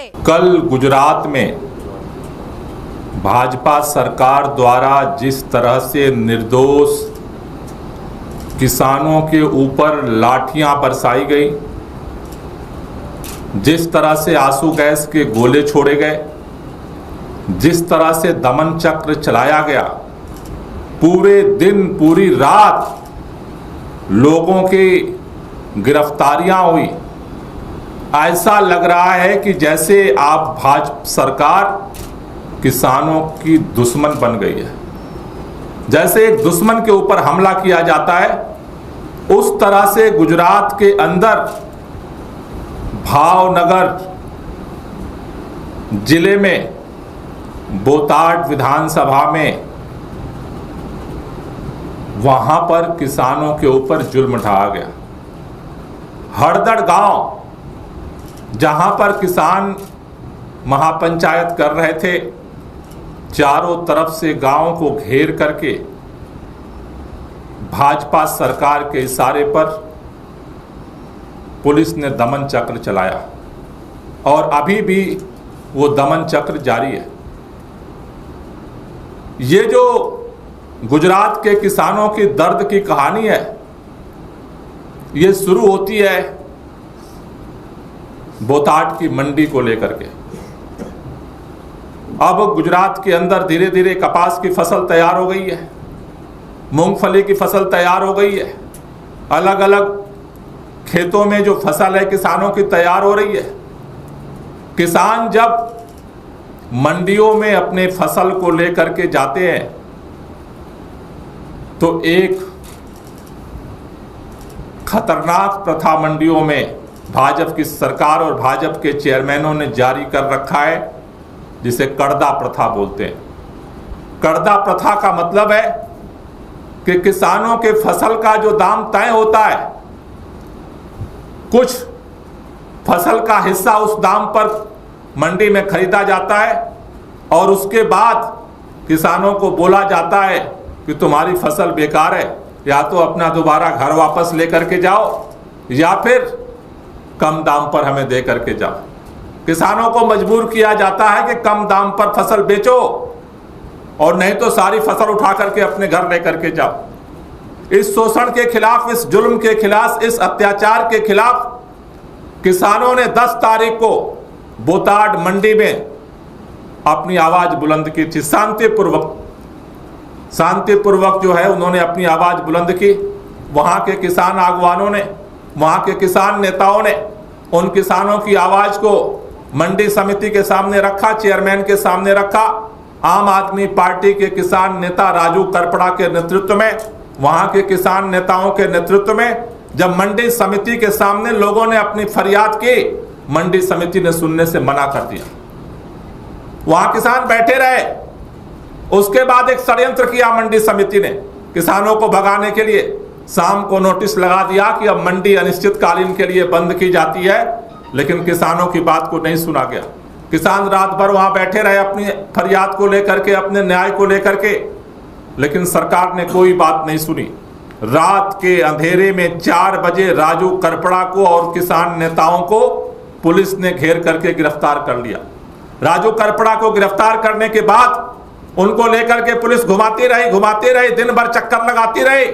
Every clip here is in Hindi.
कल गुजरात में भाजपा सरकार द्वारा जिस तरह से निर्दोष किसानों के ऊपर लाठियां बरसाई गई, जिस तरह से आंसू गैस के गोले छोड़े गए, जिस तरह से दमन चक्र चलाया गया, पूरे दिन पूरी रात लोगों की गिरफ्तारियां हुई, ऐसा लग रहा है कि जैसे आप भाजपा सरकार किसानों की दुश्मन बन गई है। जैसे एक दुश्मन के ऊपर हमला किया जाता है, उस तरह से गुजरात के अंदर भावनगर जिले में बोटाड विधानसभा में वहां पर किसानों के ऊपर जुल्म ढाया गया। हड़दड़ गांव, जहां पर किसान महापंचायत कर रहे थे, चारों तरफ से गांव को घेर करके भाजपा सरकार के इशारे पर पुलिस ने दमन चक्र चलाया और अभी भी वो दमन चक्र जारी है। ये जो गुजरात के किसानों की दर्द की कहानी है, ये शुरू होती है बोटाड की मंडी को लेकर के। अब गुजरात के अंदर धीरे धीरे कपास की फसल तैयार हो गई है, मूंगफली की फसल तैयार हो गई है, अलग अलग खेतों में जो फसल है किसानों की तैयार हो रही है। किसान जब मंडियों में अपने फसल को लेकर के जाते हैं तो एक खतरनाक प्रथा मंडियों में भाजपा की सरकार और भाजपा के चेयरमैनों ने जारी कर रखा है, जिसे कड़दा प्रथा बोलते हैं। कड़दा प्रथा का मतलब है कि किसानों के फसल का जो दाम तय होता है, कुछ फसल का हिस्सा उस दाम पर मंडी में खरीदा जाता है और उसके बाद किसानों को बोला जाता है कि तुम्हारी फसल बेकार है, या तो अपना दोबारा घर वापस लेकर के जाओ या फिर कम दाम पर हमें दे करके जाओ। किसानों को मजबूर किया जाता है कि कम दाम पर फसल बेचो और नहीं तो सारी फसल उठा करके अपने घर लेकर के जाओ। इस शोषण के खिलाफ, इस जुल्म के खिलाफ, इस अत्याचार के खिलाफ किसानों ने 10 तारीख को बोटाड मंडी में अपनी आवाज बुलंद की थी। शांतिपूर्वक जो है उन्होंने अपनी आवाज बुलंद की। वहां के किसान आगवानों ने, वहां के किसान नेताओं ने उन किसानों की आवाज को मंडी समिति के सामने रखा, चेयरमैन के सामने रखा। आम आदमी पार्टी के किसान नेता राजू करपड़ा के नेतृत्व में, वहां के किसान नेताओं के नेतृत्व में जब मंडी समिति के सामने लोगों ने अपनी फरियाद की, मंडी समिति ने सुनने से मना कर दिया। वहां किसान बैठे रहे। उसके बाद एक षड्यंत्र किया मंडी समिति ने किसानों को भगाने के लिए। शाम को नोटिस लगा दिया कि अब मंडी अनिश्चितकालीन के लिए बंद की जाती है, लेकिन किसानों की बात को नहीं सुना गया। किसान रात भर वहां बैठे रहे अपनी फरियाद को लेकर के, अपने न्याय को लेकर के, लेकिन सरकार ने कोई बात नहीं सुनी। रात के अंधेरे में 4 बजे राजू करपड़ा को और किसान नेताओं को पुलिस ने घेर करके गिरफ्तार कर लिया। राजू करपड़ा को गिरफ्तार करने के बाद उनको लेकर के पुलिस घुमाती रही, दिन भर चक्कर लगाती रही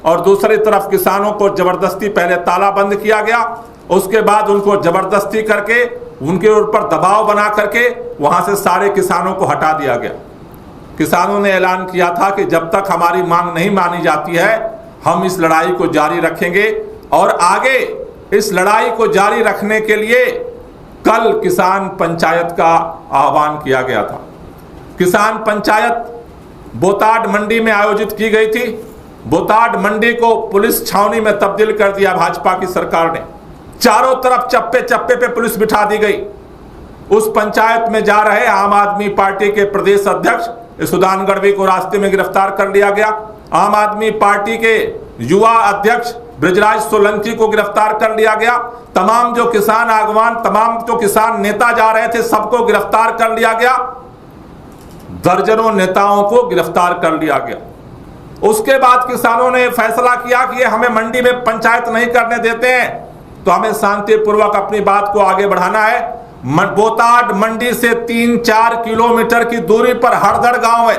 और दूसरी तरफ किसानों को जबरदस्ती पहले ताला बंद किया गया, उसके बाद उनको जबरदस्ती करके उनके ऊपर दबाव बना करके वहां से सारे किसानों को हटा दिया गया। किसानों ने ऐलान किया था कि जब तक हमारी मांग नहीं मानी जाती है, हम इस लड़ाई को जारी रखेंगे और आगे इस लड़ाई को जारी रखने के लिए कल किसान पंचायत का आह्वान किया गया था। किसान पंचायत बोटाड मंडी में आयोजित की गई थी। बोटाड मंडी को पुलिस छावनी में तब्दील कर दिया भाजपा की सरकार ने। चारों तरफ चप्पे चप्पे पे पुलिस बिठा दी गई। उस पंचायत में जा रहे आम आदमी पार्टी के प्रदेश अध्यक्ष सुदान गढ़वी को रास्ते में गिरफ्तार कर लिया गया। आम आदमी पार्टी के युवा अध्यक्ष ब्रजराज सोलंकी को गिरफ्तार कर लिया गया। तमाम जो किसान आगवान, तमाम जो किसान नेता जा रहे थे, सबको गिरफ्तार कर लिया गया। दर्जनों नेताओं को गिरफ्तार कर लिया गया। उसके बाद किसानों ने फैसला किया कि ये हमें मंडी में पंचायत नहीं करने देते हैं, तो हमें शांतिपूर्वक अपनी बात को आगे बढ़ाना है। बोताड मंडी से 3-4 किलोमीटर की दूरी पर हरदड़ गांव है।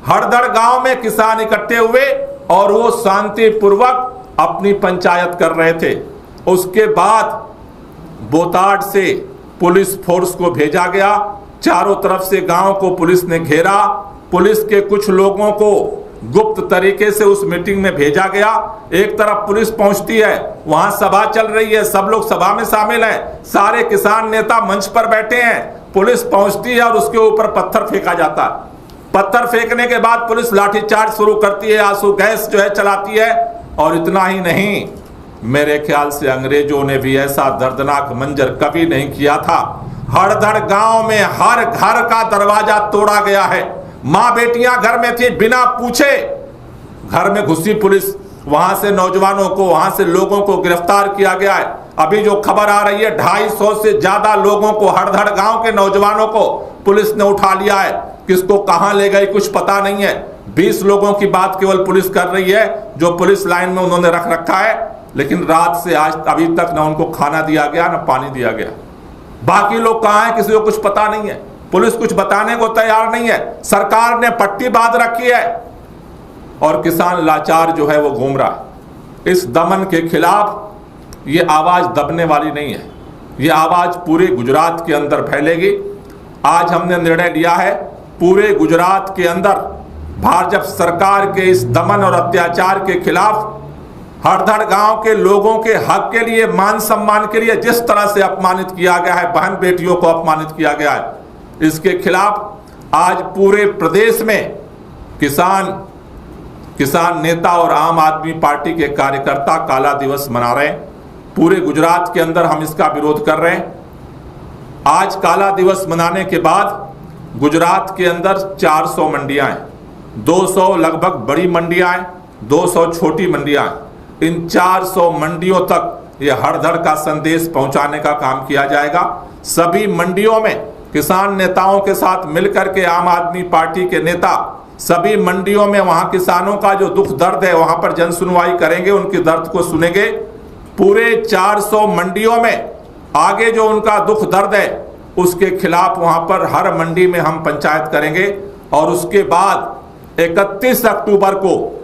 हरदड़ गांव में किसान इकट्ठे हुए और वो शांतिपूर्वक अपनी पंचायत कर रहे थे। उसके बाद बोताड से पुलिस फोर्स को भेजा गया। चारों तरफ से गांव को पुलिस ने घेरा। पुलिस के कुछ लोगों को गुप्त तरीके से उस मीटिंग में भेजा गया। एक तरफ पुलिस पहुंचती है, वहां सभा चल रही है, सब लोग सभा में शामिल हैं, सारे किसान नेता मंच पर बैठे हैं। पुलिस पहुंचती है और उसके ऊपर पत्थर फेंका जाता है। पत्थर फेंकने के बाद पुलिस लाठीचार्ज शुरू करती है, आंसू गैस जो है चलाती है। और इतना ही नहीं, मेरे ख्याल से अंग्रेजों ने भी ऐसा दर्दनाक मंजर कभी नहीं किया था। हरदड़ गांव में हर घर का दरवाजा तोड़ा गया है। मां बेटियां घर में थी, बिना पूछे घर में घुसी पुलिस। वहां से नौजवानों को, वहां से लोगों को गिरफ्तार किया गया है। अभी जो खबर आ रही है, 250 से ज्यादा लोगों को, हरदड़ गांव के नौजवानों को पुलिस ने उठा लिया है। किसको कहां ले गई कुछ पता नहीं है। 20 लोगों की बात केवल पुलिस कर रही है, जो पुलिस लाइन में उन्होंने रख रखा है। लेकिन रात से आज अभी तक ना उनको खाना दिया गया, ना पानी दिया गया। बाकी लोग कहां हैं किसी को कुछ पता नहीं है। पुलिस कुछ बताने को तैयार नहीं है। सरकार ने पट्टी बांध रखी है और किसान लाचार जो है वो घूम रहा है। इस दमन के खिलाफ ये आवाज दबने वाली नहीं है। ये आवाज पूरे गुजरात के अंदर फैलेगी। आज हमने निर्णय लिया है, पूरे गुजरात के अंदर भाजपा सरकार के इस दमन और अत्याचार के खिलाफ हरदड़ गांव के लोगों के हक के लिए, मान सम्मान के लिए जिस तरह से अपमानित किया गया है, बहन बेटियों को अपमानित किया गया है, इसके खिलाफ आज पूरे प्रदेश में किसान नेता और आम आदमी पार्टी के कार्यकर्ता काला दिवस मना रहे हैं। पूरे गुजरात के अंदर हम इसका विरोध कर रहे हैं। आज काला दिवस मनाने के बाद गुजरात के अंदर 400 मंडियां हैं, 200 लगभग बड़ी मंडियां हैं, 200 छोटी मंडियां हैं। इन 400 मंडियों तक ये हरदड़ का संदेश पहुंचाने का काम किया जाएगा। सभी मंडियों में किसान नेताओं के साथ मिलकर के आम आदमी पार्टी के नेता सभी मंडियों में वहां किसानों का जो दुख दर्द है वहां पर जन सुनवाई करेंगे, उनके दर्द को सुनेंगे। पूरे 400 मंडियों में आगे जो उनका दुख दर्द है उसके खिलाफ वहां पर हर मंडी में हम पंचायत करेंगे। और उसके बाद 31 अक्टूबर को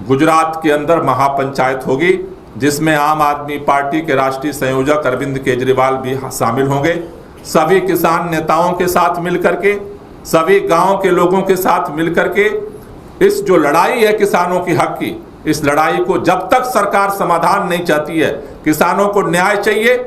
गुजरात के अंदर महापंचायत होगी, जिसमें आम आदमी पार्टी के राष्ट्रीय संयोजक अरविंद केजरीवाल भी शामिल होंगे। सभी किसान नेताओं के साथ मिलकर के, सभी गांव के लोगों के साथ मिलकर के इस जो लड़ाई है किसानों की हक की, इस लड़ाई को जब तक सरकार समाधान नहीं चाहती है, किसानों को न्याय चाहिए,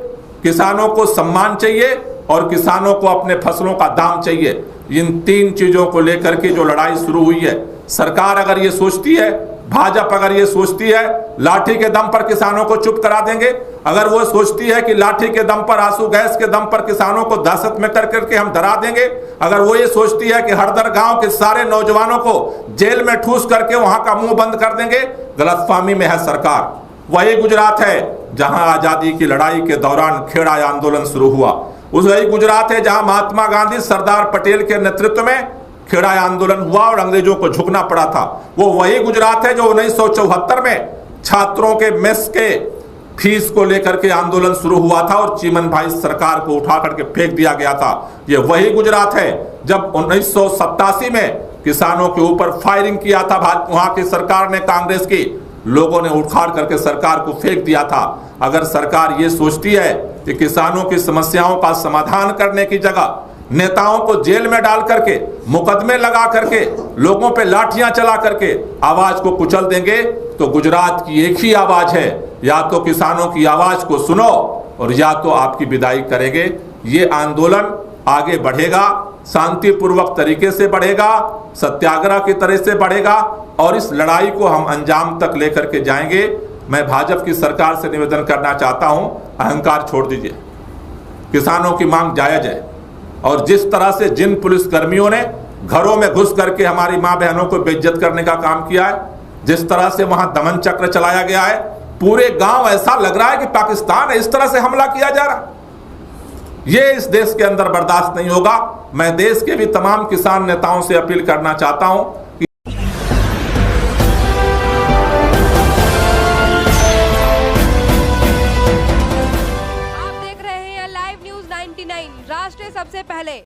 किसानों को सम्मान चाहिए और किसानों को अपने फसलों का दाम चाहिए। इन 3 चीजों को लेकर के जो लड़ाई शुरू हुई है, सरकार अगर ये सोचती है, भाजपा अगर ये सोचती है लाठी के दम पर किसानों को चुप करा देंगे, अगर वो सोचती है कि लाठी के दम पर, आंसू गैस के दम पर किसानों को दहशत में कर करके हम डरा देंगे, अगर वो ये सोचती है कि हरदड़ गांव के सारे नौजवानों को जेल में ठूस करके वहां का मुंह बंद कर देंगे, गलतफहमी में है सरकार। वही गुजरात है जहां आजादी की लड़ाई के दौरान खेड़ा आंदोलन शुरू हुआ। वही गुजरात है जहां महात्मा गांधी, सरदार पटेल के नेतृत्व में खेड़ा आंदोलन हुआ और अंग्रेजों को झुकना पड़ा था। वो वही गुजरात है जो 1974 में छात्रों के मेस के फीस को लेकर के आंदोलन शुरू हुआ था और चीमन भाई सरकार को उठा करके फेंक दिया गया था। ये वही गुजरात है जब 1987 में किसानों के ऊपर फायरिंग किया था वहां की सरकार ने, कांग्रेस की, लोगों ने उखाड़ करके सरकार को फेंक दिया था। अगर सरकार ये सोचती है कि किसानों की समस्याओं का समाधान करने की जगह नेताओं को जेल में डाल करके, मुकदमे लगा करके, लोगों पे लाठियां चला करके आवाज को कुचल देंगे, तो गुजरात की एक ही आवाज है, या तो किसानों की आवाज को सुनो और या तो आपकी विदाई करेंगे। ये आंदोलन आगे बढ़ेगा, शांतिपूर्वक तरीके से बढ़ेगा, सत्याग्रह की तरह से बढ़ेगा और इस लड़ाई को हम अंजाम तक लेकर के जाएंगे। मैं भाजपा की सरकार से निवेदन करना चाहता हूं, अहंकार छोड़ दीजिए, किसानों की मांग जायज है। और जिस तरह से जिन पुलिस कर्मियों ने घरों में घुस करके हमारी मां बहनों को बेइज्जत करने का काम किया है, जिस तरह से वहां दमन चक्र चलाया गया है, पूरे गांव ऐसा लग रहा है कि पाकिस्तान है, इस तरह से हमला किया जा रहा, ये इस देश के अंदर बर्दाश्त नहीं होगा। मैं देश के भी तमाम किसान नेताओं से अपील करना चाहता हूं कि आप देख रहे हैं लाइव न्यूज 9 99 राष्ट्र सबसे पहले।